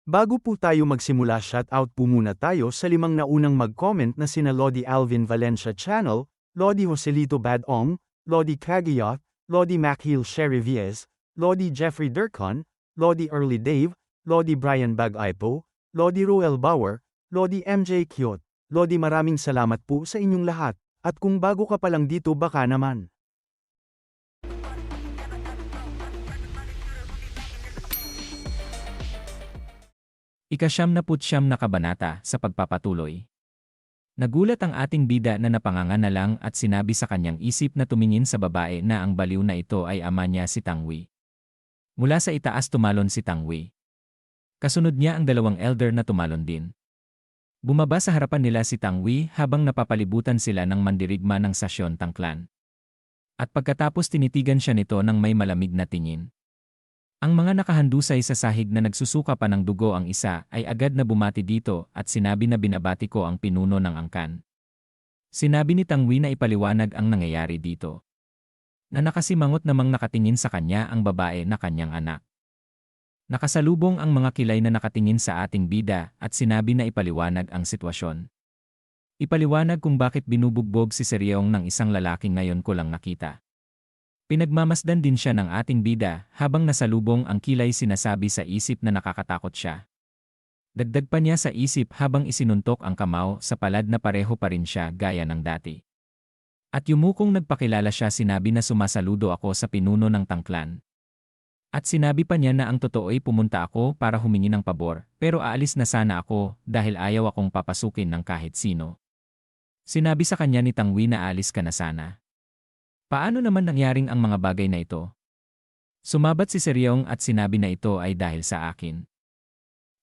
Bago po tayo magsimula, shoutout po muna tayo sa 5 naunang mag-comment na sina Lodi Alvin Valencia Channel, Lodi Joselito Badong, Lodi Cagayoth, Lodi Makhil Sheriviez, Lodi Jeffrey Durcon, Lodi Early Dave, Lodi Brian Bagaipo, Lodi Roel Bauer, Lodi MJ Kyot, Lodi maraming salamat po sa inyong lahat, at kung bago ka pa lang dito baka naman. Ika-siyam na kabanata sa pagpapatuloy. Nagulat ang ating bida na napanganganalang at sinabi sa kanyang isip na tumingin sa babae na ang baliw na ito ay ama niya si Tangwi. Mula sa itaas tumalon si Tangwi. Kasunod niya ang 2 elder na tumalon din. Bumaba sa harapan nila si Tangwi habang napapalibutan sila ng mandirigma ng Sasyon Tangklan. At pagkatapos tinitigan siya nito ng may malamig na tingin. Ang mga nakahandusay sa sahig na nagsusuka pa ng dugo ang isa ay agad na bumati dito at sinabi na binabati ko ang pinuno ng angkan. Sinabi ni Tangwi na ipaliwanag ang nangyayari dito. Na nakasimangot namang nakatingin sa kanya ang babae na kanyang anak. Nakasalubong ang mga kilay na nakatingin sa ating bida at sinabi na ipaliwanag ang sitwasyon. Ipaliwanag kung bakit binubugbog si Seryong ng isang lalaki ngayon ko lang nakita. Pinagmamasdan din siya ng ating bida habang nasalubong ang kilay sinasabi sa isip na nakakatakot siya. Dagdag pa niya sa isip habang isinuntok ang kamao sa palad na pareho pa rin siya gaya ng dati. At yumukong nagpakilala siya sinabi na sumasaludo ako sa pinuno ng tangklan. At sinabi pa niya na ang totoo'y pumunta ako para humingi ng pabor pero aalis na sana ako dahil ayaw akong papasukin ng kahit sino. Sinabi sa kanya ni Tangwi na alis ka na sana. Paano naman nangyaring ang mga bagay na ito? Sumabat si Seryong at sinabi na ito ay dahil sa akin.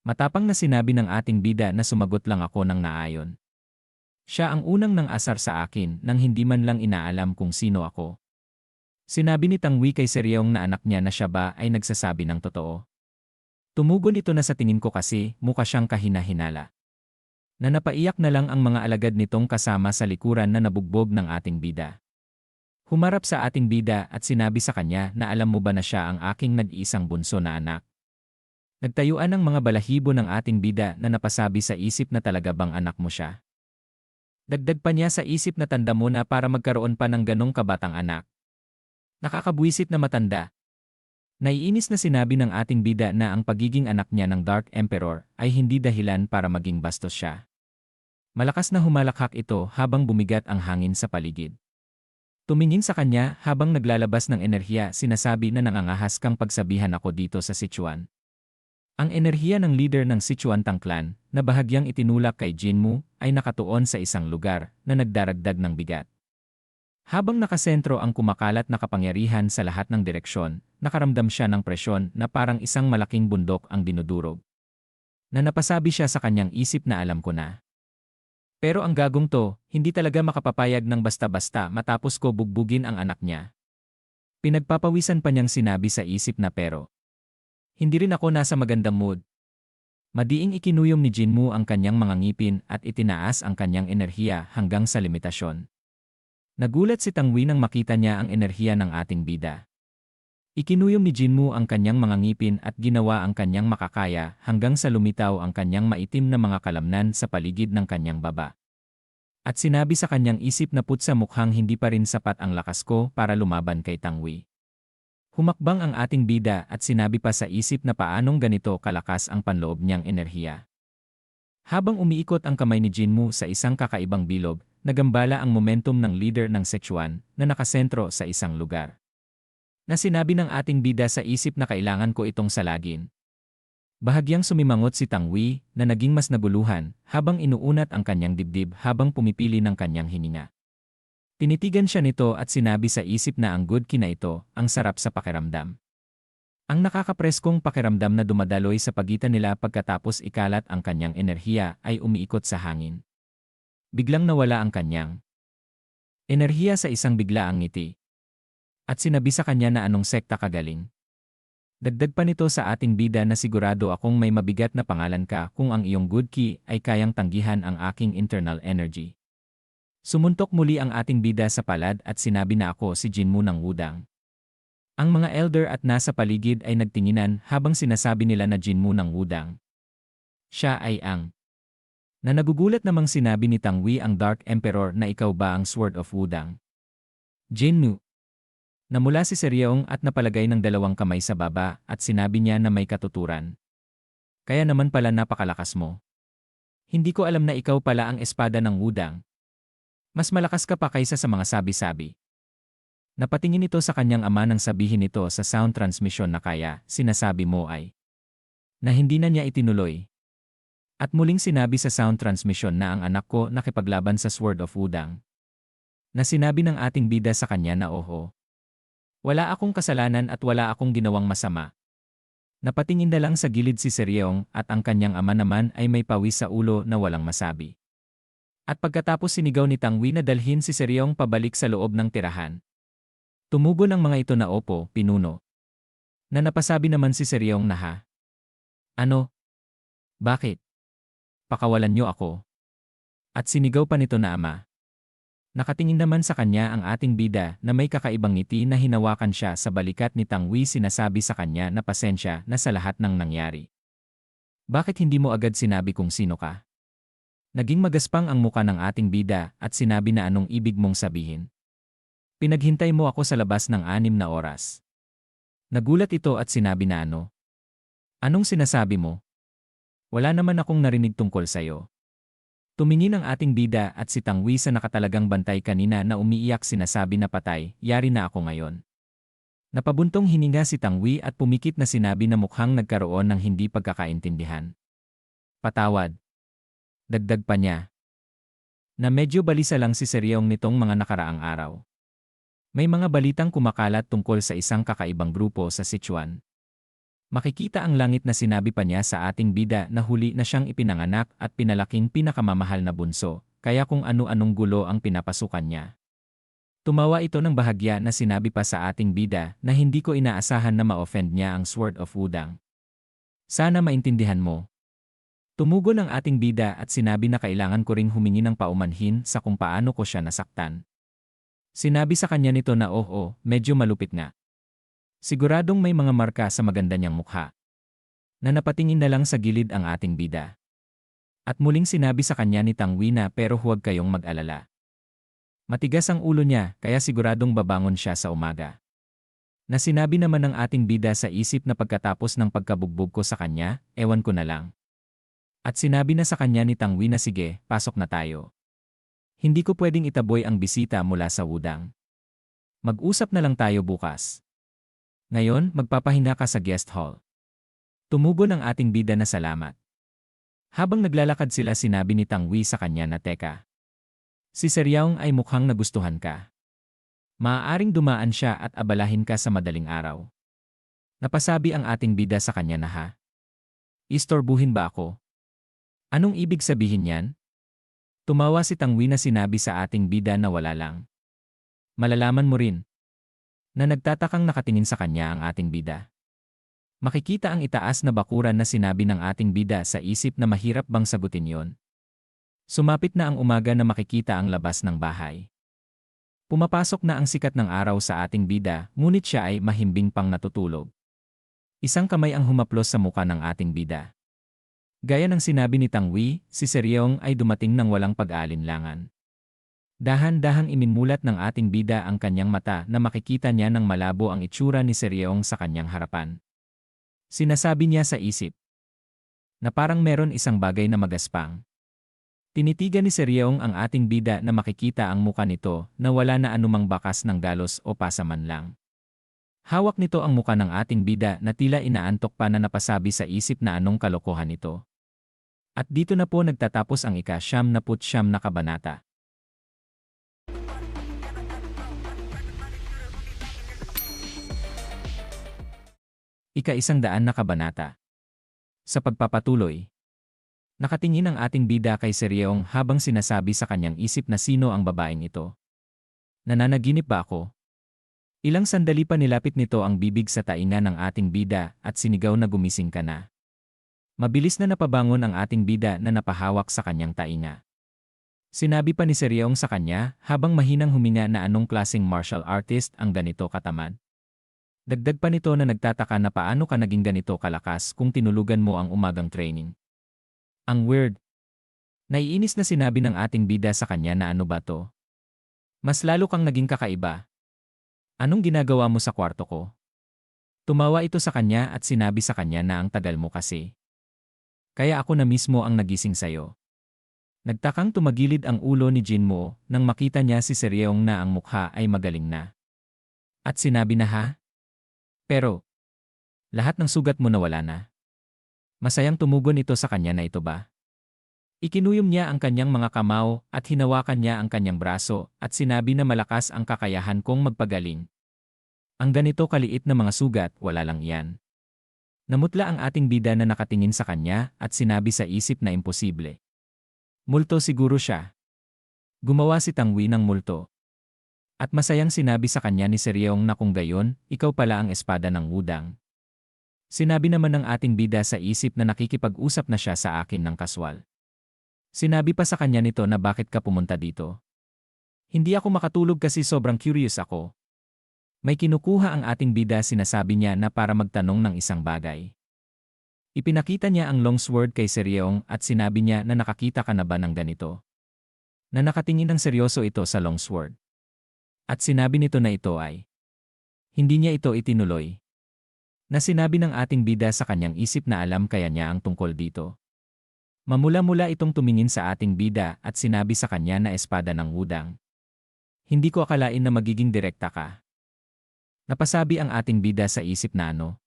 Matapang na sinabi ng ating bida na sumagot lang ako ng naayon. Siya ang unang nang asar sa akin nang hindi man lang inaalam kung sino ako. Sinabi ni Tangwi kay Seryong na anak niya na siya ba ay nagsasabi ng totoo. Tumugon ito na sa tingin ko kasi mukha siyang kahina-hinala. Na napaiyak na lang ang mga alagad nitong kasama sa likuran na nabugbog ng ating bida. Humarap sa ating bida at sinabi sa kanya na alam mo ba na siya ang aking nag-iisang bunso na anak. Nagtayuan ng mga balahibo ng ating bida na napasabi sa isip na talaga bang anak mo siya. Dagdag pa niya sa isip na tanda mo na para magkaroon pa ng ganong kabatang anak. Nakakabwisit na matanda. Naiinis na sinabi ng ating bida na ang pagiging anak niya ng Dark Emperor ay hindi dahilan para maging bastos siya. Malakas na humalakhak ito habang bumigat ang hangin sa paligid. Tumingin sa kanya habang naglalabas ng enerhiya sinasabi na nangangahas kang pagsabihan ako dito sa Sichuan. Ang enerhiya ng leader ng Sichuan Tangklan na bahagyang itinulak kay Jinmu ay nakatuon sa isang lugar na nagdaragdag ng bigat. Habang nakasentro ang kumakalat na kapangyarihan sa lahat ng direksyon, nakaramdam siya ng presyon na parang isang malaking bundok ang dinudurog. Na napasabi siya sa kanyang isip na alam ko na. Pero ang gagong to, hindi talaga makapapayag ng basta-basta matapos ko bugbugin ang anak niya. Pinagpapawisan pa niyang sinabi sa isip na pero. Hindi rin ako nasa magandang mood. Madiing ikinuyom ni Jinmu ang kanyang mga ngipin at itinaas ang kanyang enerhiya hanggang sa limitasyon. Nagulat si Tangwi nang makita niya ang enerhiya ng ating bida. Ikinuyom ni Jinmu ang kanyang mga ngipin at ginawa ang kanyang makakaya hanggang sa lumitaw ang kanyang maitim na mga kalamnan sa paligid ng kanyang baba. At sinabi sa kanyang isip na putsa mukhang hindi pa rin sapat ang lakas ko para lumaban kay Tangwi. Humakbang ang ating bida at sinabi pa sa isip na paanong ganito kalakas ang panloob niyang enerhiya. Habang umiikot ang kamay ni Jinmu sa isang kakaibang bilog, nagambala ang momentum ng leader ng Sichuan na nakasentro sa isang lugar. Na sinabi ng ating bida sa isip na kailangan ko itong salagin. Bahagyang sumimangot si Tangwi na naging mas naguluhan habang inuunat ang kanyang dibdib habang pumipili ng kanyang hininga. Tinitigan siya nito at sinabi sa isip na ang good ki na ito, ang sarap sa pakiramdam. Ang nakakapreskong pakiramdam na dumadaloy sa pagitan nila pagkatapos ikalat ang kanyang enerhiya ay umiikot sa hangin. Biglang nawala ang kanyang enerhiya sa isang biglaang ngiti. At sinabi sa kanya na anong sekta kagaling. Dagdag pa nito sa ating bida na sigurado akong may mabigat na pangalan ka kung ang iyong good ki ay kayang tanggihan ang aking internal energy. Sumuntok muli ang ating bida sa palad at sinabi na ako si Jinmu ng Wudang. Ang mga elder at nasa paligid ay nagtinginan habang sinasabi nila na Jinmu ng Wudang. Siya ay ang na nagugulat namang sinabi ni Tang Wei ang Dark Emperor na ikaw ba ang Sword of Wudang. Jinnu. Namula si Seryong at napalagay ng dalawang kamay sa baba at sinabi niya na may katuturan. Kaya naman pala napakalakas mo. Hindi ko alam na ikaw pala ang espada ng Wudang. Mas malakas ka pa kaysa sa mga sabi-sabi. Napatingin ito sa kanyang ama nang sabihin nito sa sound transmission na kaya, sinasabi mo ay na hindi na niya itinuloy. At muling sinabi sa sound transmission na ang anak ko nakipaglaban sa Sword of Wudang. Na sinabi ng ating bida sa kanya na oho. Wala akong kasalanan at wala akong ginawang masama. Napatingin na lang sa gilid si Seryong at ang kanyang ama naman ay may pawis sa ulo na walang masabi. At pagkatapos sinigaw ni Tang Wei na dalhin si Seryong pabalik sa loob ng tirahan. Tumugon ang mga ito na opo, pinuno. Na napasabi naman si Seryong na ha. Ano? Bakit? Pakawalan niyo ako. At sinigaw pa nito na ama. Nakatingin naman sa kanya ang ating bida na may kakaibang ngiti na hinawakan siya sa balikat ni Tang Wei, sinasabi sa kanya na pasensya na sa lahat ng nangyari. Bakit hindi mo agad sinabi kung sino ka? Naging magaspang ang muka ng ating bida at sinabi na anong ibig mong sabihin. Pinaghintay mo ako sa labas ng 6 na oras. Nagulat ito at sinabi na ano? Anong sinasabi mo? Wala naman akong narinig tungkol sa'yo. Tumingin ang ating bida at si Tang Wei sa nakatalagang bantay kanina na umiiyak, sinasabi na patay, yari na ako ngayon. Napabuntong hininga si Tang Wei at pumikit na sinabi na mukhang nagkaroon ng hindi pagkakaintindihan. Patawad. Dagdag pa niya. Na medyo balisa lang si Seryong nitong mga nakaraang araw. May mga balitang kumakalat tungkol sa isang kakaibang grupo sa Sichuan. Makikita ang langit na sinabi pa niya sa ating bida na huli na siyang ipinanganak at pinalaking pinakamamahal na bunso, kaya kung ano-anong gulo ang pinapasukan niya. Tumawa ito ng bahagya na sinabi pa sa ating bida na hindi ko inaasahan na ma-offend niya ang Sword of Wudang. Sana maintindihan mo. Tumugon ang ating bida at sinabi na kailangan ko ring humingi ng paumanhin sa kung paano ko siya nasaktan. Sinabi sa kanya nito na medyo malupit nga. Siguradong may mga marka sa maganda niyang mukha. Na napatingin na lang sa gilid ang ating bida. At muling sinabi sa kanya ni Tang Wei na pero huwag kayong mag-alala. Matigas ang ulo niya kaya siguradong babangon siya sa umaga. Na sinabi naman ng ating bida sa isip na pagkatapos ng pagkabugbog ko sa kanya, ewan ko na lang. At sinabi na sa kanya ni Tang Wei na sige, pasok na tayo. Hindi ko pwedeng itaboy ang bisita mula sa Wudang. Mag-usap na lang tayo bukas. Ngayon, magpapahinga ka sa guest hall. Tumugon ang ating bida na salamat. Habang naglalakad sila, sinabi ni Tang Wei sa kanya na teka. Si Seryong ay mukhang nagustuhan ka. Maaaring dumaan siya at abalahin ka sa madaling araw. Napasabi ang ating bida sa kanya na ha. Istorbuhin ba ako? Anong ibig sabihin yan? Tumawa si Tang Wei na sinabi sa ating bida na wala lang. Malalaman mo rin. Na nagtatakang nakatingin sa kanya ang ating bida. Makikita ang itaas na bakuran na sinabi ng ating bida sa isip na mahirap bang sagutin yon. Sumapit na ang umaga na makikita ang labas ng bahay. Pumapasok na ang sikat ng araw sa ating bida, ngunit siya ay mahimbing pang natutulog. Isang kamay ang humaplos sa muka ng ating bida. Gaya ng sinabi ni Tang Wei, si Seryong ay dumating ng walang pag-aalinlangan. Dahan-dahang iminmulat ng ating bida ang kanyang mata na makikita niya ng malabo ang itsura ni Seryong sa kanyang harapan. Sinasabi niya sa isip na parang meron isang bagay na magaspang. Tinitigan ni Seryong ang ating bida na makikita ang muka nito na wala na anumang bakas ng galos o pasaman lang. Hawak nito ang muka ng ating bida na tila inaantok pa na napasabi sa isip na anong kalokohan ito. At dito na po nagtatapos ang ika-99 na kabanata. Ika-100 na kabanata. Sa pagpapatuloy, nakatingin ang ating bida kay Seryong habang sinasabi sa kanyang isip na sino ang babaeng ito. Nananaginip ba ako? Ilang sandali pa nilapit nito ang bibig sa tainga ng ating bida at sinigaw na gumising ka na. Mabilis na napabangon ang ating bida na napahawak sa kanyang tainga. Sinabi pa ni Seryong sa kanya habang mahinang huminga na anong klaseng martial artist ang ganito katamad. Dagdag pa nito na nagtataka na paano ka naging ganito kalakas kung tinulugan mo ang umagang training. Ang weird. Naiinis na sinabi ng ating bida sa kanya na ano ba to? Mas lalo kang naging kakaiba. Anong ginagawa mo sa kwarto ko? Tumawa ito sa kanya at sinabi sa kanya na ang tagal mo kasi. Kaya ako na mismo ang nagising sayo. Nagtakang tumagilid ang ulo ni Jinmo nang makita niya si Seryeong na ang mukha ay magaling na. At sinabi na ha? Pero, lahat ng sugat mo nawala na. Masayang tumugon ito sa kanya na ito ba? Ikinuyom niya ang kanyang mga kamao at hinawakan niya ang kanyang braso at sinabi na malakas ang kakayahan kong magpagaling. Ang ganito kaliit na mga sugat, wala lang iyan. Namutla ang ating bida na nakatingin sa kanya at sinabi sa isip na imposible. Multo siguro siya. Gumawa si Tangwi ng multo. At masayang sinabi sa kanya ni Seryeong na kung gayon, ikaw pala ang espada ng Wudang. Sinabi naman ng ating bida sa isip na nakikipag-usap na siya sa akin ng kaswal. Sinabi pa sa kanya nito na bakit ka pumunta dito. Hindi ako makatulog kasi sobrang curious ako. May kinukuha ang ating bida sinasabi niya na para magtanong ng isang bagay. Ipinakita niya ang longsword kay Seryeong at sinabi niya na nakakita ka na ba ng ganito. Na nakatingin ng seryoso ito sa longsword. At sinabi nito na ito ay hindi niya ito itinuloy. Na sinabi ng ating bida sa kanyang isip na alam kaya niya ang tungkol dito. Mamula-mula itong tumingin sa ating bida at sinabi sa kanya na espada ng Wudang. Hindi ko akalain na magiging direkta ka. Napasabi ang ating bida sa isip na ano.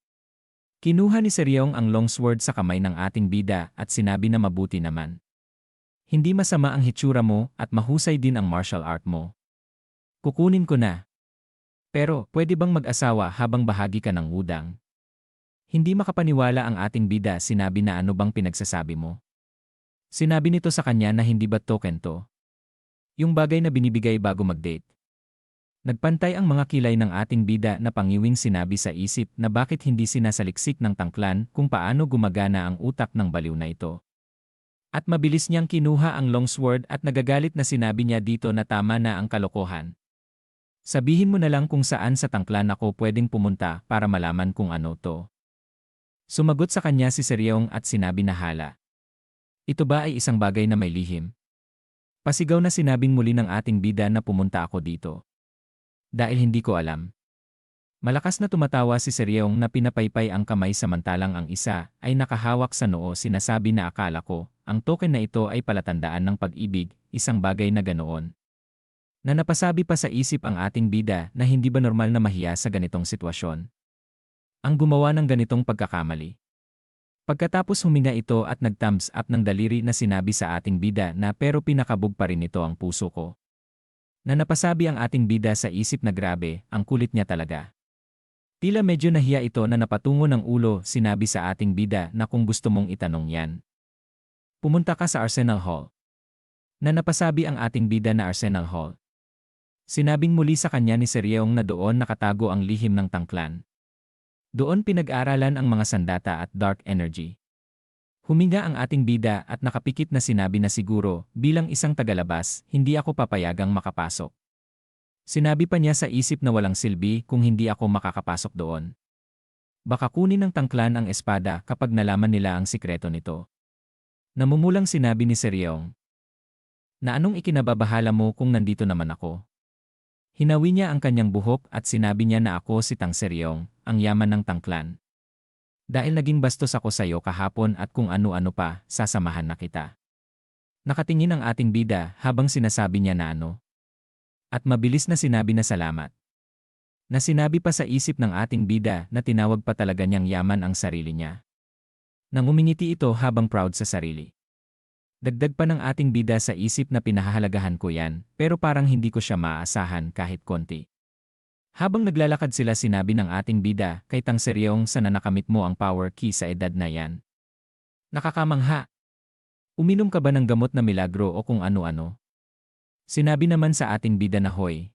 Kinuha ni Seryeong ang longsword sa kamay ng ating bida at sinabi na mabuti naman. Hindi masama ang hitsura mo at mahusay din ang martial art mo. Kukunin ko na. Pero, pwede bang mag-asawa habang bahagi ka ng Wudang? Hindi makapaniwala ang ating bida sinabi na ano bang pinagsasabi mo. Sinabi nito sa kanya na hindi ba token to? Yung bagay na binibigay bago mag-date. Nagpantay ang mga kilay ng ating bida na pangiwing sinabi sa isip na bakit hindi sinasaliksik ng tangklan kung paano gumagana ang utak ng baliw na ito. At mabilis niyang kinuha ang longsword at nagagalit na sinabi niya dito na tama na ang kalokohan. Sabihin mo na lang kung saan sa tangklan ako pwedeng pumunta para malaman kung ano to. Sumagot sa kanya si Seryeong at sinabi na hala. Ito ba ay isang bagay na may lihim? Pasigaw na sinabing muli ng ating bida na pumunta ako dito. Dahil hindi ko alam. Malakas na tumatawa si Seryeong na pinapaypay ang kamay samantalang ang isa ay nakahawak sa noo sinasabi na akala ko, ang token na ito ay palatandaan ng pag-ibig, isang bagay na ganoon. Na napasabi pa sa isip ang ating bida na hindi ba normal na mahiya sa ganitong sitwasyon. Ang gumawa ng ganitong pagkakamali. Pagkatapos huminga ito at nag-thumbs up ng daliri na sinabi sa ating bida na pero pinakabog pa rin ito ang puso ko. Na napasabi ang ating bida sa isip na grabe, ang kulit niya talaga. Tila medyo nahiya ito na napatungo ng ulo sinabi sa ating bida na kung gusto mong itanong yan. Pumunta ka sa Arsenal Hall. Na napasabi ang ating bida na Arsenal Hall. Sinabing muli sa kanya ni Seryeong na doon nakatago ang lihim ng tangklan. Doon pinag-aralan ang mga sandata at dark energy. Huminga ang ating bida at nakapikit na sinabi na siguro, bilang isang tagalabas, hindi ako papayagang makapasok. Sinabi pa niya sa isip na walang silbi kung hindi ako makakapasok doon. Baka kunin ng tangklan ang espada kapag nalaman nila ang sikreto nito. Namumulang sinabi ni Seryeong. Na anong ikinababahala mo kung nandito naman ako? Hinawi niya ang kanyang buhok at sinabi niya na ako si Tang Seryeong, ang yaman ng tangklan. Dahil naging bastos ako sa iyo kahapon at kung ano-ano pa, sasamahan na kita. Nakatingin ang ating bida habang sinasabi niya na ano. At mabilis na sinabi na salamat. Na sinabi pa sa isip ng ating bida na tinawag pa talaga niyang yaman ang sarili niya. Nang umingiti ito habang proud sa sarili. Dagdag pa ng ating bida sa isip na pinahahalagahan ko yan, pero parang hindi ko siya maaasahan kahit konti. Habang naglalakad sila sinabi ng ating bida kay Tang Seryeong sana nakamit mo ang power key sa edad na yan. Nakakamangha. Uminom ka ba ng gamot na milagro o kung ano-ano? Sinabi naman sa ating bida na hoy.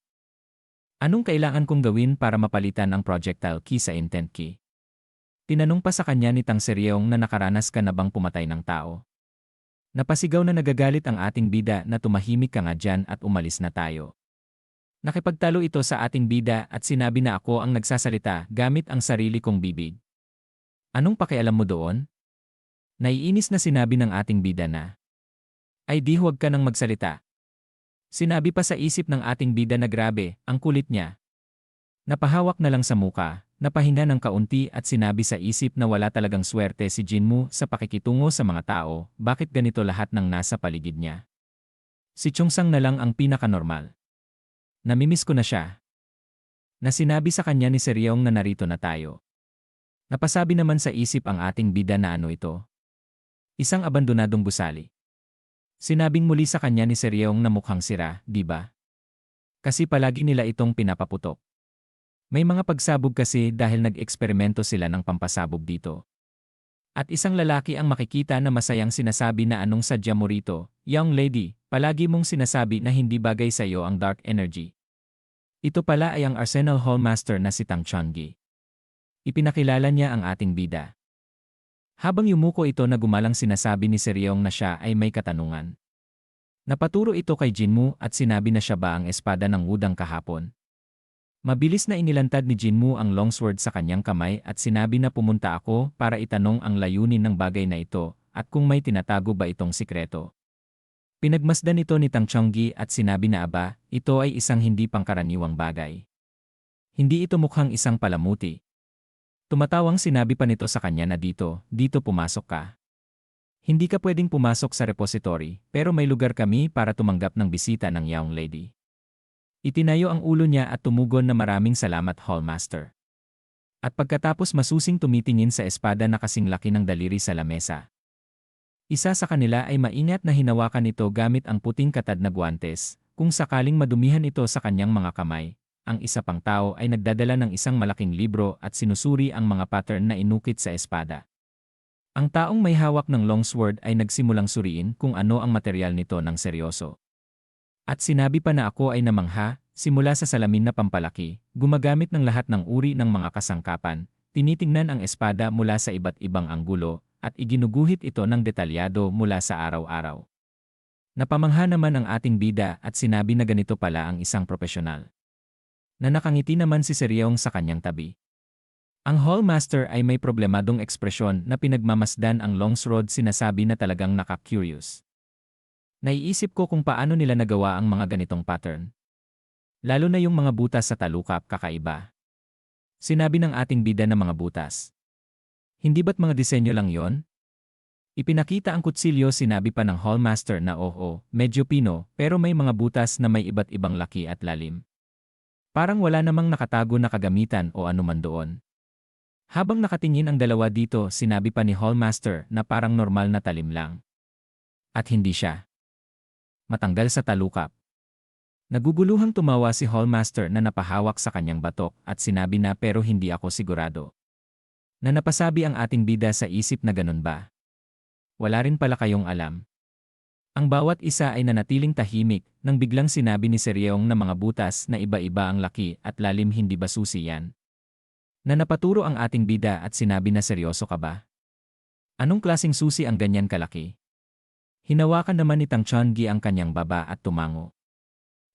Anong kailangan kong gawin para mapalitan ang projectile key sa intent key? Tinanong pa sa kanya ni Tang Seryeong na nakaranas ka na bang pumatay ng tao? Napasigaw na nagagalit ang ating bida na tumahimik ka nga dyan at umalis na tayo. Nakipagtalo ito sa ating bida at sinabi na ako ang nagsasalita gamit ang sarili kong bibig. Anong pakialam mo doon? Naiinis na sinabi ng ating bida na, "Ay di huwag ka nang magsalita." Sinabi pa sa isip ng ating bida na grabe, ang kulit niya. Napahawak na lang sa muka, napahinga ng kaunti at sinabi sa isip na wala talagang swerte si Jinmu sa pakikitungo sa mga tao, bakit ganito lahat ng nasa paligid niya. Si Chongsang na lang ang pinaka-normal. Namimiss ko na siya. Na sinabi sa kanya ni Seryong na narito na tayo. Napasabi naman sa isip ang ating bida na ano ito. Isang abandonadong gusali. Sinabing muli sa kanya ni Seryong na mukhang sira, di ba? Kasi palagi nila itong pinapaputok. May mga pagsabog kasi dahil nag-eksperimento sila ng pampasabog dito. At isang lalaki ang makikita na masayang sinasabi na anong sadya mo rito, young lady, palagi mong sinasabi na hindi bagay sa iyo ang dark energy. Ito pala ay ang Arsenal Hallmaster na si Tang Chonggi. Ipinakilala niya ang ating bida. Habang yumuko ito na gumalang sinasabi ni Seryong na siya ay may katanungan. Napaturo ito kay Jinmu at sinabi na siya ba ang espada ng Wudang kahapon. Mabilis na inilantad ni Jinmu ang longsword sa kanyang kamay at sinabi na pumunta ako para itanong ang layunin ng bagay na ito at kung may tinatago ba itong sikreto. Pinagmasdan ito ni Tang Chonggi at sinabi na aba, ito ay isang hindi pangkaraniwang bagay. Hindi ito mukhang isang palamuti. Tumatawang sinabi pa nito sa kanya na dito pumasok ka. Hindi ka pwedeng pumasok sa repository pero may lugar kami para tumanggap ng bisita ng young lady. Itinayo ang ulo niya at tumugon na maraming salamat Hallmaster. At pagkatapos masusing tumitingin sa espada na kasing laki ng daliri sa lamesa. Isa sa kanila ay maingat na hinawakan ito gamit ang puting katad na guwantes, kung sakaling madumihan ito sa kanyang mga kamay. Ang isa pang tao ay nagdadala ng isang malaking libro at sinusuri ang mga pattern na inukit sa espada. Ang taong may hawak ng longsword ay nagsimulang suriin kung ano ang material nito ng seryoso. At sinabi pa na ako ay namangha, simula sa salamin na pampalaki, gumagamit ng lahat ng uri ng mga kasangkapan, tinitingnan ang espada mula sa iba't ibang anggulo, at iginuguhit ito ng detalyado mula sa araw-araw. Napamangha naman ang ating bida at sinabi na ganito pala ang isang profesional. Na nakangiti naman si Seryong sa kanyang tabi. Ang Hallmaster ay may problemadong ekspresyon na pinagmamasdan ang longsword sinasabi na talagang naka-curious. Naiisip ko kung paano nila nagawa ang mga ganitong pattern. Lalo na yung mga butas sa talukap kakaiba. Sinabi ng ating bida na mga butas. Hindi ba't mga disenyo lang yon? Ipinakita ang kutsilyo sinabi pa ng Hallmaster na oo, medyo pino pero may mga butas na may iba't ibang laki at lalim. Parang wala namang nakatago na kagamitan o anuman doon. Habang nakatingin ang dalawa dito sinabi pa ni Hallmaster na parang normal na talim lang. At hindi siya matanggal sa talukap. Naguguluhang tumawa si Hallmaster na napahawak sa kanyang batok at sinabi na pero hindi ako sigurado. Na napasabi ang ating bida sa isip na ganun ba? Wala rin pala kayong alam. Ang bawat isa ay nanatiling tahimik nang biglang sinabi ni Seryong na mga butas na iba-iba ang laki at lalim hindi ba susi yan? Na napaturo ang ating bida at sinabi na seryoso ka ba? Anong klaseng susi ang ganyan kalaki? Hinawakan naman ni Tang Chonggi ang kanyang baba at tumango.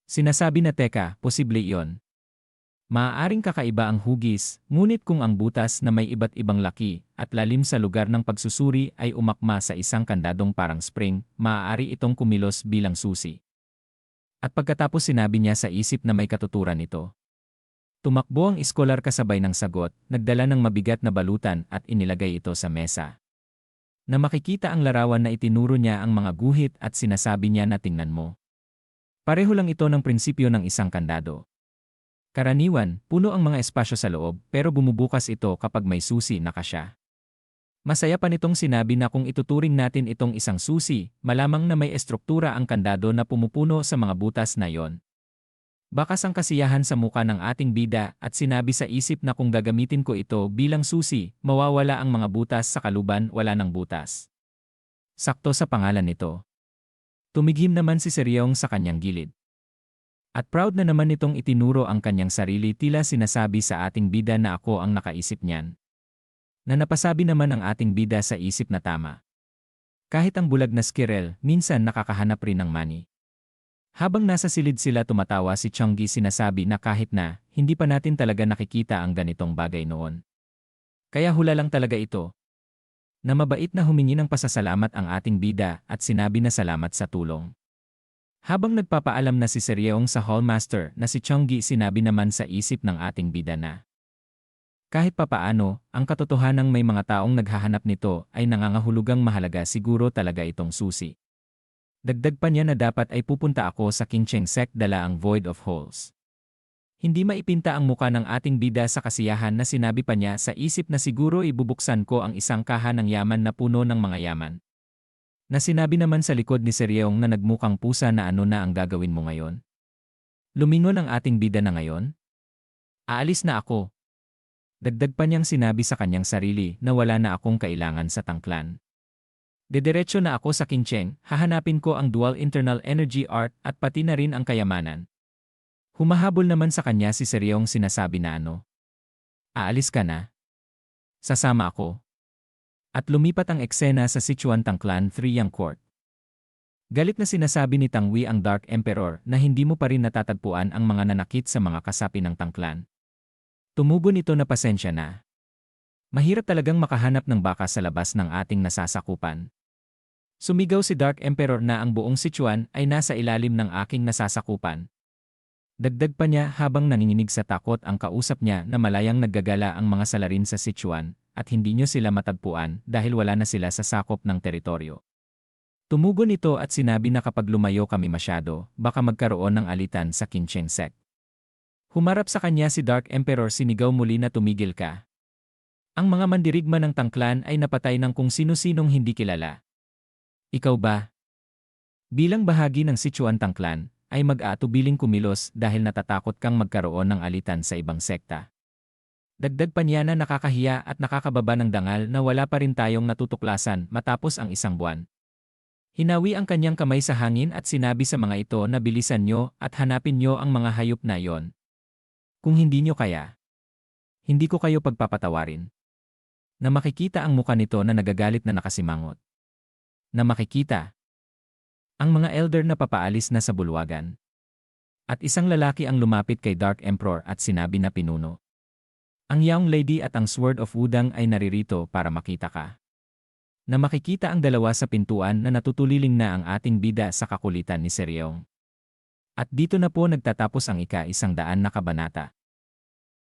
Sinasabi na teka, posible iyon. Maaaring kakaiba ang hugis, ngunit kung ang butas na may iba't ibang laki at lalim sa lugar ng pagsusuri ay umakma sa isang kandadong parang spring, maaari itong kumilos bilang susi. At pagkatapos sinabi niya sa isip na may katuturan ito. Tumakbo ang iskolar kasabay ng sagot, nagdala ng mabigat na balutan at inilagay ito sa mesa. Na makikita ang larawan na itinuro niya ang mga guhit at sinasabi niya na tingnan mo. Pareho lang ito ng prinsipyo ng isang kandado. Karaniwan, puno ang mga espasyo sa loob pero bumubukas ito kapag may susi na kasya. Masaya pa nitong sinabi na kung ituturing natin itong isang susi, malamang na may estruktura ang kandado na pumupuno sa mga butas na yon. Bakas ang kasiyahan sa muka ng ating bida at sinabi sa isip na kung gagamitin ko ito bilang susi, mawawala ang mga butas sa kaluban wala ng butas. Sakto sa pangalan nito. Tumighim naman si Seryong sa kanyang gilid. At proud na naman nitong itinuro ang kanyang sarili tila sinasabi sa ating bida na ako ang nakaisip niyan. Na napasabi naman ang ating bida sa isip na tama. Kahit ang bulag na squirrel, minsan nakakahanap rin ng mani. Habang nasa silid sila tumatawa si Chonggi sinasabi na kahit na, hindi pa natin talaga nakikita ang ganitong bagay noon. Kaya hula lang talaga ito. Na mabait na humingi ng pasasalamat ang ating bida at sinabi na salamat sa tulong. Habang nagpapaalam na si Seryeong sa hallmaster na si Chonggi, sinabi naman sa isip ng ating bida na kahit papaano, ang katotohanang may mga taong naghahanap nito ay nangangahulugang mahalaga, siguro talaga itong susi. Dagdag pa niya na dapat ay pupunta ako sa Qingcheng Sect dala ang Void of Holes. Hindi maipinta ang muka ng ating bida sa kasiyahan na sinabi pa niya sa isip na siguro ibubuksan ko ang isang kaha ng yaman na puno ng mga yaman. Na sinabi naman sa likod ni Seryeong na nagmukang pusa na ano na ang gagawin mo ngayon? Lumingon ang ating bida na ngayon? Aalis na ako. Dagdag pa niyang sinabi sa kanyang sarili na wala na akong kailangan sa tangklan. Dediretso na ako sa Qingcheng, hahanapin ko ang dual internal energy art at pati na rin ang kayamanan. Humahabol naman sa kanya si Seryeong, sinasabi na ano? Aalis ka na? Sasama ako. At lumipat ang eksena sa Sichuan Tangklan 3 Yang Court. Galit na sinasabi ni Tangwi ang Dark Emperor na hindi mo pa rin natatagpuan ang mga nanakit sa mga kasapi ng Tangklan. Tumugon ito na pasensya na. Mahirap talagang makahanap ng baka sa labas ng ating nasasakupan. Sumigaw si Dark Emperor na ang buong Sichuan ay nasa ilalim ng aking nasasakupan. Dagdag pa niya habang nanginginig sa takot ang kausap niya na malayang naggagala ang mga salarin sa Sichuan at hindi niyo sila matagpuan dahil wala na sila sa sakop ng teritoryo. Tumugon ito at sinabi na kapag lumayo kami masyado, baka magkaroon ng alitan sa Qingcheng Sect. Humarap sa kanya si Dark Emperor, sinigaw muli na tumigil ka. Ang mga mandirigma ng Tangklan ay napatay ng kung sino-sinong hindi kilala. Ikaw ba? Bilang bahagi ng Sichuan Tangklan, ay mag-aatubiling kumilos dahil natatakot kang magkaroon ng alitan sa ibang sekta. Dagdag pa niya na nakakahiya at nakakababa ng dangal na wala pa rin tayong natutuklasan matapos ang isang buwan. Hinawi ang kanyang kamay sa hangin at sinabi sa mga ito na bilisan nyo at hanapin nyo ang mga hayop na yon. Kung hindi nyo kaya, hindi ko kayo pagpapatawarin. Na makikita ang muka nito na nagagalit na nakasimangot. Na makikita ang mga elder na papaalis na sa bulwagan. At isang lalaki ang lumapit kay Dark Emperor at sinabi na pinuno. Ang Young Lady at ang Sword of Wudang ay naririto para makita ka. Na makikita ang dalawa sa pintuan na natutuliling na ang ating bida sa kakulitan ni Seryeong. At dito na po nagtatapos ang ika-100 na kabanata.